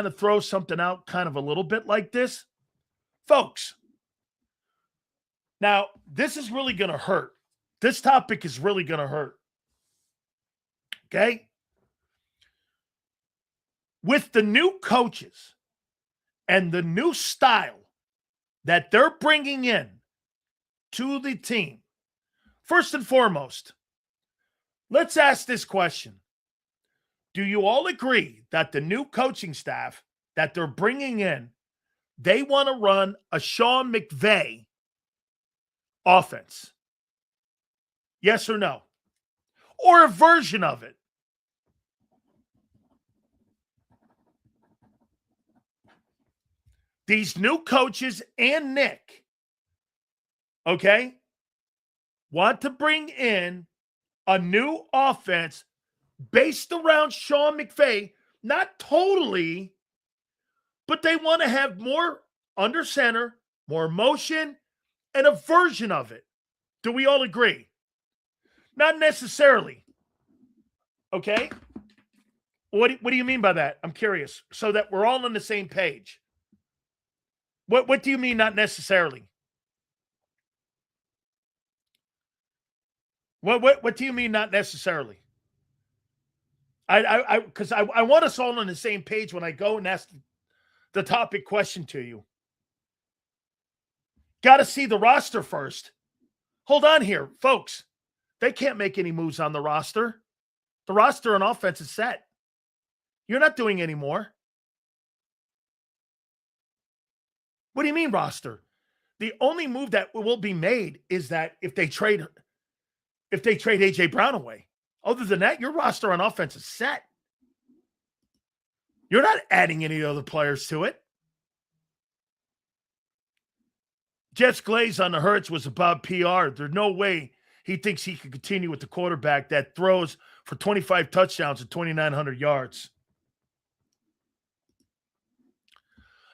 kind of throw something out kind of a little bit like this? Folks, now this is really going to hurt. This topic is really going to hurt. Okay? With the new coaches and the new style that they're bringing in to the team, first and foremost, let's ask this question. Do you all agree that the new coaching staff that they're bringing in, they want to run a Sean McVay offense? Yes or no? Or a version of it? These new coaches and Nick, okay, want to bring in a new offense based around Sean McVay, not totally, but they want to have more under center, more motion, and a version of it. Do we all agree? Not necessarily. Okay? What do you mean by that? I'm curious. So that we're all on the same page. What do you mean not necessarily? What do you mean not necessarily? Because I want us all on the same page when I go and ask the topic question to you. Got to see the roster first. Hold on here, folks. They can't make any moves on the roster. The roster on offense is set. You're not doing any more. What do you mean roster? The only move that will be made is that if they trade A.J. Brown away. Other than that, your roster on offense is set. You're not adding any other players to it. Jeff's glaze on the Hurts was about PR. There's no way he thinks he can continue with the quarterback that throws for 25 touchdowns and 2,900 yards.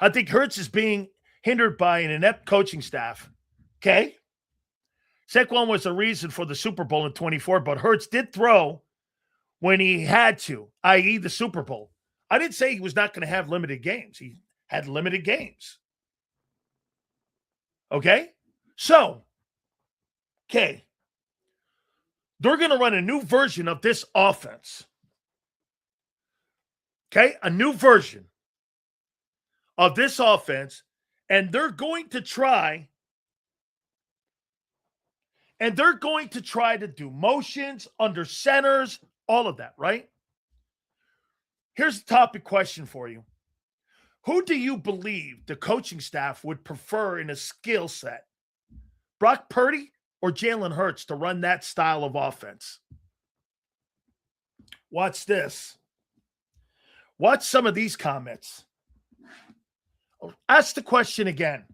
I think Hurts is being hindered by an inept coaching staff. Okay? Saquon was the reason for the Super Bowl in 24, but Hurts did throw when he had to, i.e. the Super Bowl. I didn't say he was not going to have limited games. He had limited games. Okay? So, okay. They're going to run a new version of this offense. Okay? A new version of this offense, and they're going to try to do motions, under centers, all of that, right? Here's the topic question for you. Who do you believe the coaching staff would prefer in a skill set? Brock Purdy or Jalen Hurts to run that style of offense? Watch this. Watch some of these comments. Ask the question again.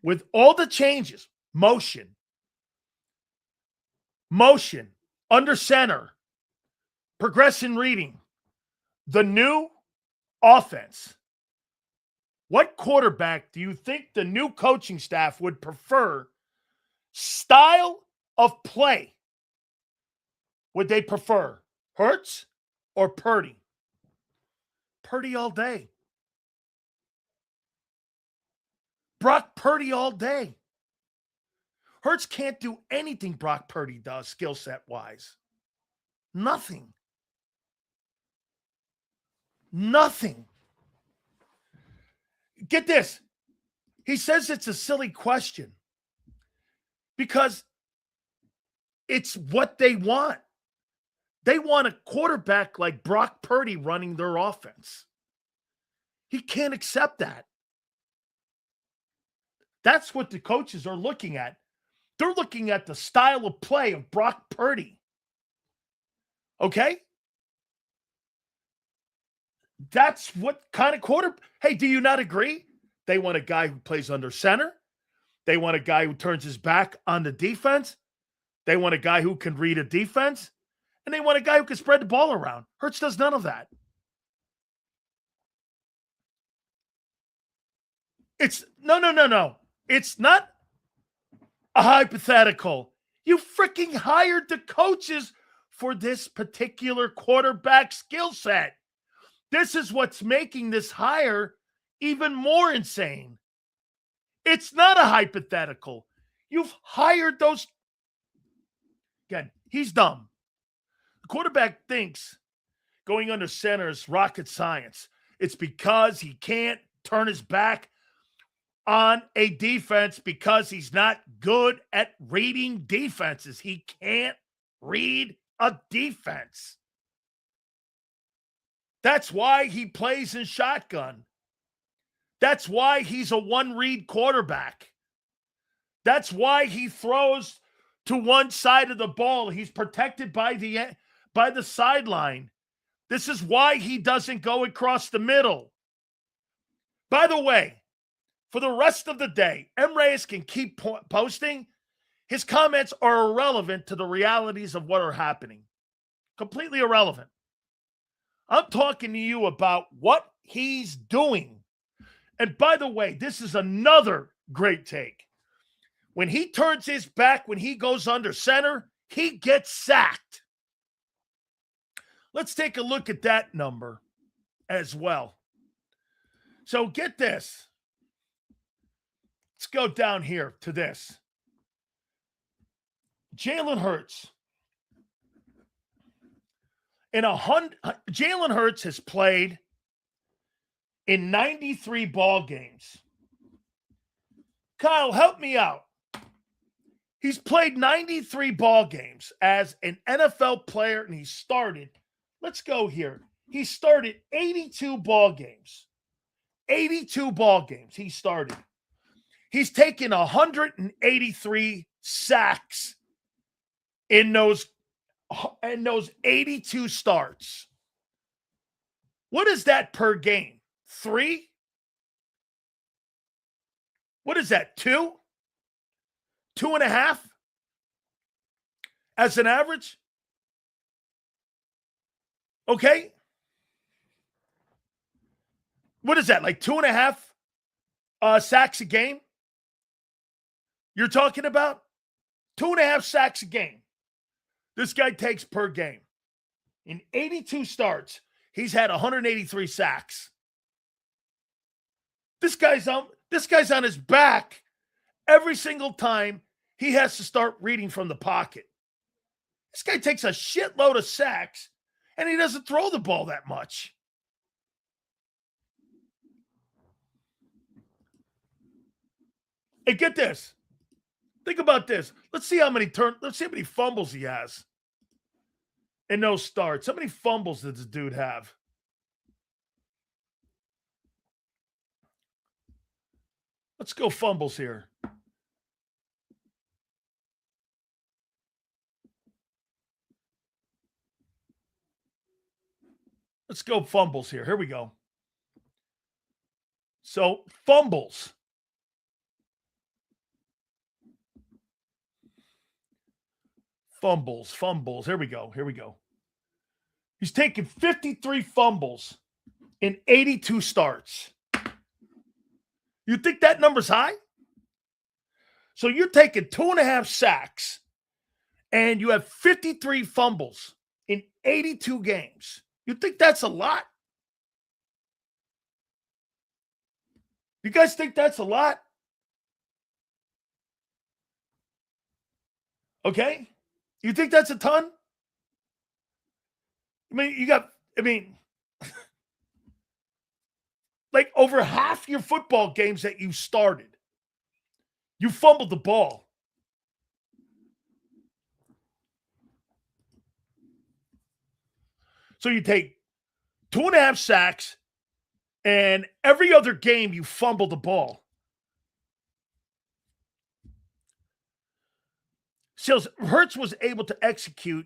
With all the changes, motion, under center, progression reading, the new offense, what quarterback do you think the new coaching staff would prefer style of play? Would they prefer Hurts or Purdy? Purdy all day. Brock Purdy all day. Hurts can't do anything Brock Purdy does skill set wise. Nothing. Nothing. Get this. He says it's a silly question because it's what they want. They want a quarterback like Brock Purdy running their offense. He can't accept that. That's what the coaches are looking at. They're looking at the style of play of Brock Purdy. Okay? That's what kind of quarterback. Hey, do you not agree? They want a guy who plays under center. They want a guy who turns his back on the defense. They want a guy who can read a defense. And they want a guy who can spread the ball around. Hurts does none of that. It's no. It's not a hypothetical. You freaking hired the coaches for this particular quarterback skill set. This is what's making this hire even more insane. It's not a hypothetical. You've hired those. Again, he's dumb. The quarterback thinks going under center is rocket science. It's because he can't turn his back on a defense because he's not good at reading defenses. He can't read a defense. That's why he plays in shotgun. That's why he's a one-read quarterback. That's why he throws to one side of the ball. He's protected by the sideline. This is why he doesn't go across the middle. By the way, for the rest of the day, M. Reyes can keep posting. His comments are irrelevant to the realities of what are happening. Completely irrelevant. I'm talking to you about what he's doing. And by the way, this is another great take. When he turns his back, when he goes under center, he gets sacked. Let's take a look at that number as well. So get this. Let's go down here to this. Jalen Hurts. Jalen Hurts has played in 93 ball games. Kyle, help me out. He's played 93 ball games as an NFL player, and he started. Let's go here. He started 82 ball games. 82 ball games he started. He's taken 183 sacks in those 82 starts. What is that per game? 3? What is that? 2? 2.5? As an average? Okay. What is that? Like 2.5 sacks a game? You're talking about 2.5 sacks a game. This guy takes per game. In 82 starts, he's had 183 sacks. This guy's on his back every single time he has to start reading from the pocket. This guy takes a shitload of sacks, and he doesn't throw the ball that much. Hey, get this. Think about this. Let's see how many fumbles he has in those starts. How many fumbles does this dude have? Let's go fumbles here. Let's go fumbles here. Here we go. So, fumbles. Fumbles. Here we go. He's taken 53 fumbles in 82 starts. You think that number's high? So you're taking 2.5 sacks and you have 53 fumbles in 82 games. You think that's a lot? You guys think that's a lot? Okay. You think that's a ton? Like over half your football games that you started, you fumbled the ball. So you take 2.5 sacks, and every other game you fumble the ball. So Hurts was able to execute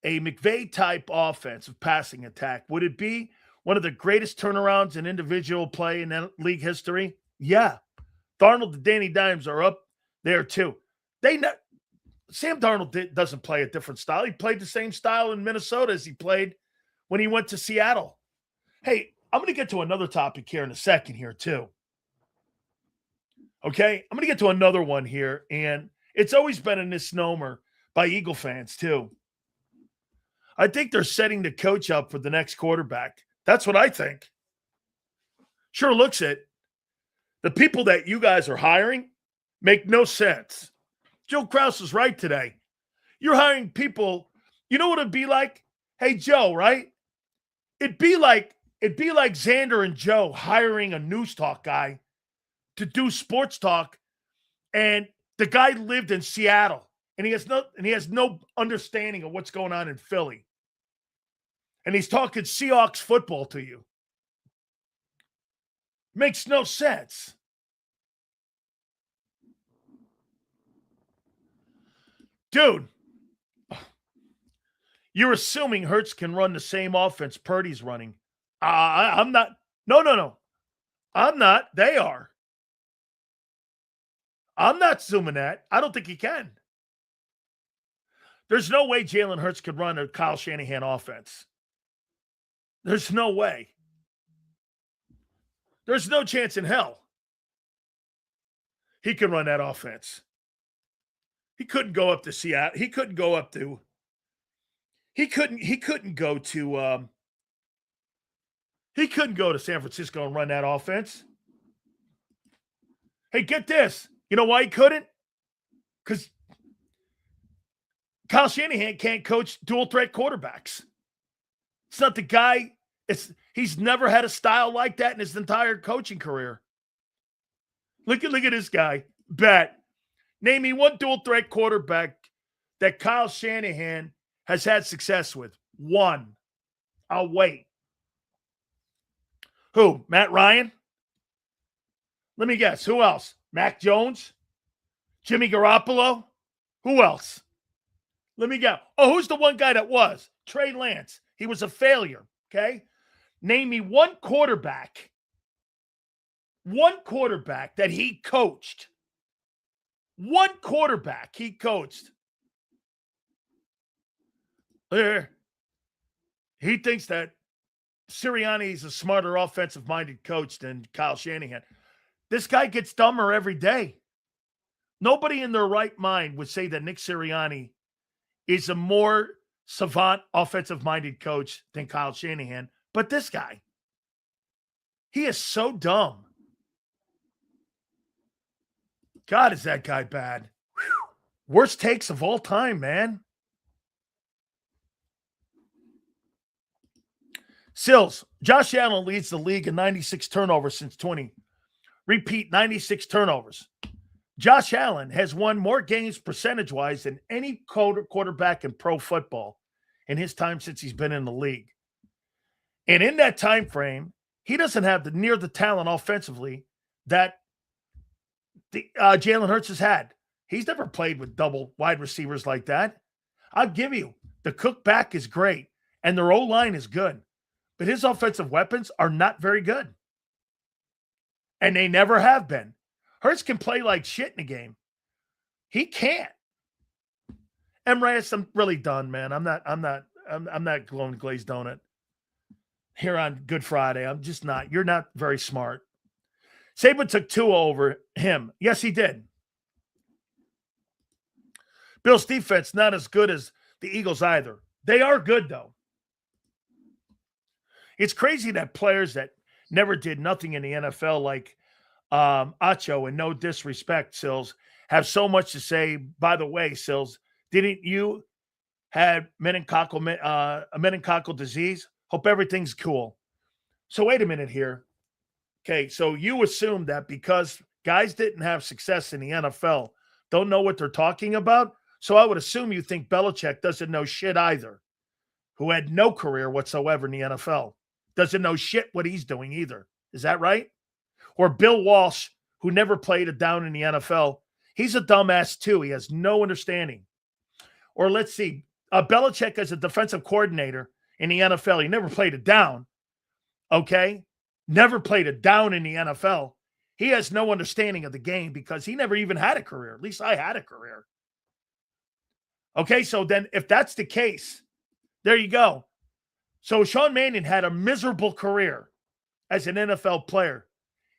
a McVay-type offensive passing attack. Would it be one of the greatest turnarounds in individual play in league history? Yeah. Darnold and Danny Dimes are up there too. Sam Darnold doesn't play a different style. He played the same style in Minnesota as he played when he went to Seattle. Hey, I'm going to get to another topic here in a second here too. Okay? I'm going to get to another one here, and it's always been a misnomer by Eagle fans too. I think they're setting the coach up for the next quarterback That's what I think. Sure looks it. The people that you guys are hiring make no sense. Joe Krause is right today. You're hiring people. You know what it'd be like? Hey, Joe, right? It'd be like Xander and Joe hiring a news talk guy to do sports talk, and the guy lived in Seattle, and he has no understanding of what's going on in Philly. And he's talking Seahawks football to you. Makes no sense. Dude, you're assuming Hurts can run the same offense Purdy's running. I'm not. No. I'm not. They are. I'm not assuming that. I don't think he can. There's no way Jalen Hurts could run a Kyle Shanahan offense. There's no way. There's no chance in hell he can run that offense. He couldn't go up to Seattle. He couldn't go up to. He couldn't go to. He couldn't go to San Francisco and run that offense. Hey, get this. You know why he couldn't? Because Kyle Shanahan can't coach dual threat quarterbacks. It's not the guy. He's never had a style like that in his entire coaching career. Look at this guy. Bet. Name me one dual threat quarterback that Kyle Shanahan has had success with. One. I'll wait. Who? Matt Ryan? Let me guess. Who else? Mac Jones? Jimmy Garoppolo? Who else? Let me guess. Oh, who's the one guy that was? Trey Lance. He was a failure. Okay? Name me one quarterback that he coached. One quarterback he coached. There. He thinks that Sirianni is a smarter offensive-minded coach than Kyle Shanahan. This guy gets dumber every day. Nobody in their right mind would say that Nick Sirianni is a more savant offensive-minded coach than Kyle Shanahan. But this guy, he is so dumb. God, is that guy bad. Whew. Worst takes of all time, man. Sills, Josh Allen leads the league in 96 turnovers since 20. Repeat, 96 turnovers. Josh Allen has won more games percentage-wise than any quarterback in pro football in his time since he's been in the league. And in that time frame, he doesn't have near the talent offensively that Jalen Hurts has had. He's never played with double wide receivers like that. I'll give you, the Cook back is great, and their O-line is good. But his offensive weapons are not very good. And they never have been. Hurts can play like shit in a game. He can't. Reyes, I'm really done, man. I'm not glowing glazed donut here on Good Friday. I'm just not. You're not very smart. Saban took Tua over him. Yes, he did. Bill's defense not as good as the Eagles either. They are good, though. It's crazy that players that never did nothing in the NFL like Acho, and no disrespect, Sills, have so much to say. By the way, Sills, didn't you have meningococcal disease? Hope everything's cool. So wait a minute here. Okay, so you assume that because guys didn't have success in the NFL, don't know what they're talking about? So I would assume you think Belichick doesn't know shit either, who had no career whatsoever in the NFL. Doesn't know shit what he's doing either. Is that right? Or Bill Walsh, who never played a down in the NFL. He's a dumbass too. He has no understanding. Or let's see, Belichick as a defensive coordinator in the NFL. He never played a down. Okay? Never played a down in the NFL. He has no understanding of the game because he never even had a career. At least I had a career. Okay, so then if that's the case, there you go. So Sean Mannion had a miserable career as an NFL player.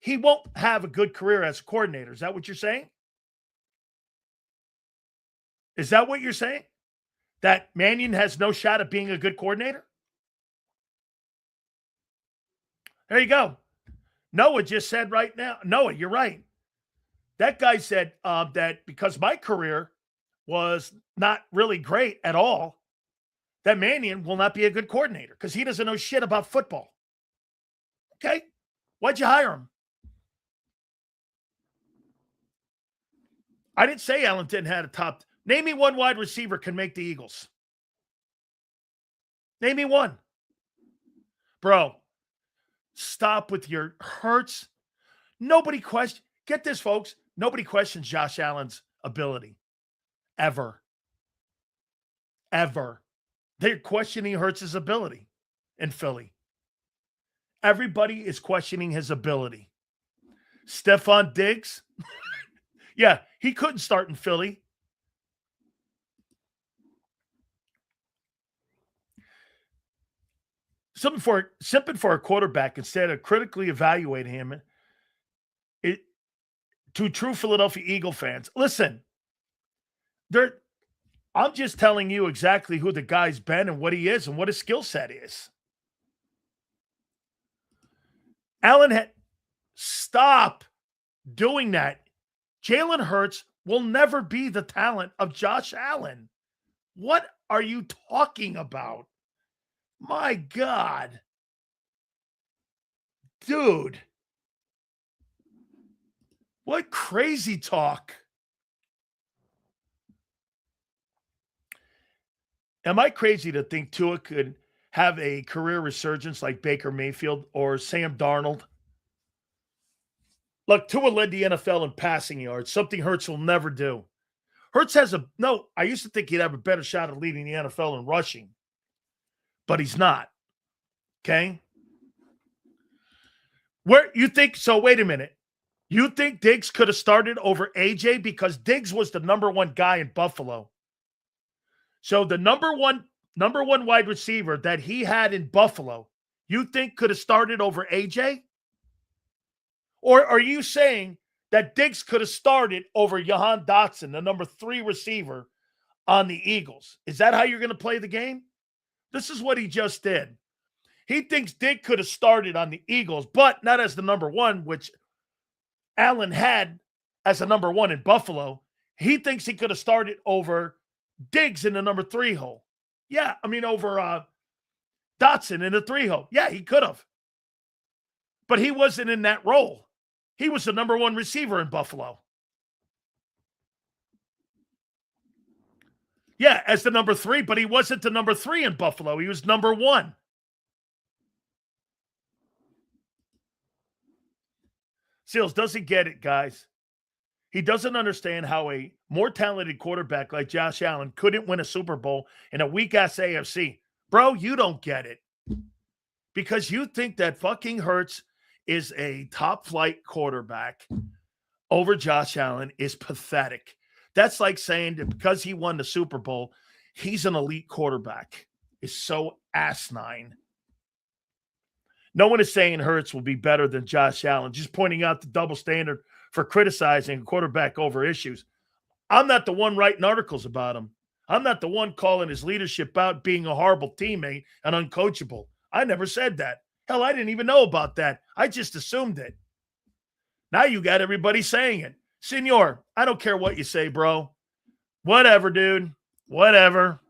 He won't have a good career as a coordinator. Is that what you're saying? Is that what you're saying? That Mannion has no shot at being a good coordinator? There you go. Noah just said right now. Noah, you're right. That guy said that because my career was not really great at all, that Mannion will not be a good coordinator because he doesn't know shit about football. Okay. Why'd you hire him? I didn't say Allen didn't have a top. Name me one wide receiver can make the Eagles. Name me one. Bro, stop with your Hurts. Nobody questions. Get this, folks. Nobody questions Josh Allen's ability. Ever. Ever. They're questioning Hurts' ability in Philly. Everybody is questioning his ability. Stephon Diggs. Yeah, he couldn't start in Philly. Something for a quarterback instead of critically evaluating him. To true Philadelphia Eagle fans, listen, I'm just telling you exactly who the guy's been and what he is and what his skill set is. Allen stop doing that. Jalen Hurts will never be the talent of Josh Allen. What are you talking about? My God. Dude. What crazy talk. Am I crazy to think Tua could have a career resurgence like Baker Mayfield or Sam Darnold? Look, Tua led the NFL in passing yards, something Hurts will never do. Hurts has I used to think he'd have a better shot at leading the NFL in rushing, but he's not. Okay? Where you think, so wait a minute. You think Diggs could have started over AJ because Diggs was the number one guy in Buffalo. So the number one wide receiver that he had in Buffalo, you think could have started over AJ? Or are you saying that Diggs could have started over Jahan Dotson, the number 3 receiver on the Eagles? Is that how you're going to play the game? This is what he just did. He thinks Diggs could have started on the Eagles, but not as the number 1, which Allen had as a number 1 in Buffalo. He thinks he could have started over Diggs in the number 3 hole. Yeah, I mean over Dotson in the 3 hole. Yeah, he could have. But he wasn't in that role. He was the number 1 receiver in Buffalo. Yeah, as the number 3, but he wasn't the number 3 in Buffalo. He was number 1. Seals doesn't get it, guys. He doesn't understand how a more talented quarterback like Josh Allen couldn't win a Super Bowl in a weak-ass AFC. Bro, you don't get it. Because you think that fucking Hurts is a top-flight quarterback over Josh Allen is pathetic. That's like saying that because he won the Super Bowl, he's an elite quarterback. It's so asinine. No one is saying Hurts will be better than Josh Allen, just pointing out the double standard for criticizing a quarterback over issues. I'm not the one writing articles about him. I'm not the one calling his leadership out being a horrible teammate and uncoachable. I never said that. Hell, I didn't even know about that. I just assumed it. Now you got everybody saying it. Senor, I don't care what you say, bro. Whatever, dude. Whatever.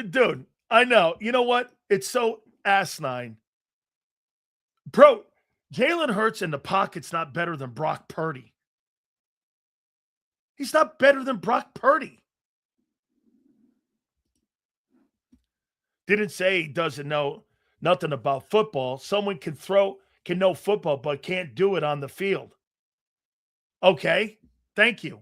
Dude, I know. You know what? It's so asinine. Bro, Jalen Hurts in the pocket's not better than Brock Purdy. He's not better than Brock Purdy. Didn't say he doesn't know nothing about football. Someone can know football, but can't do it on the field. Okay, thank you.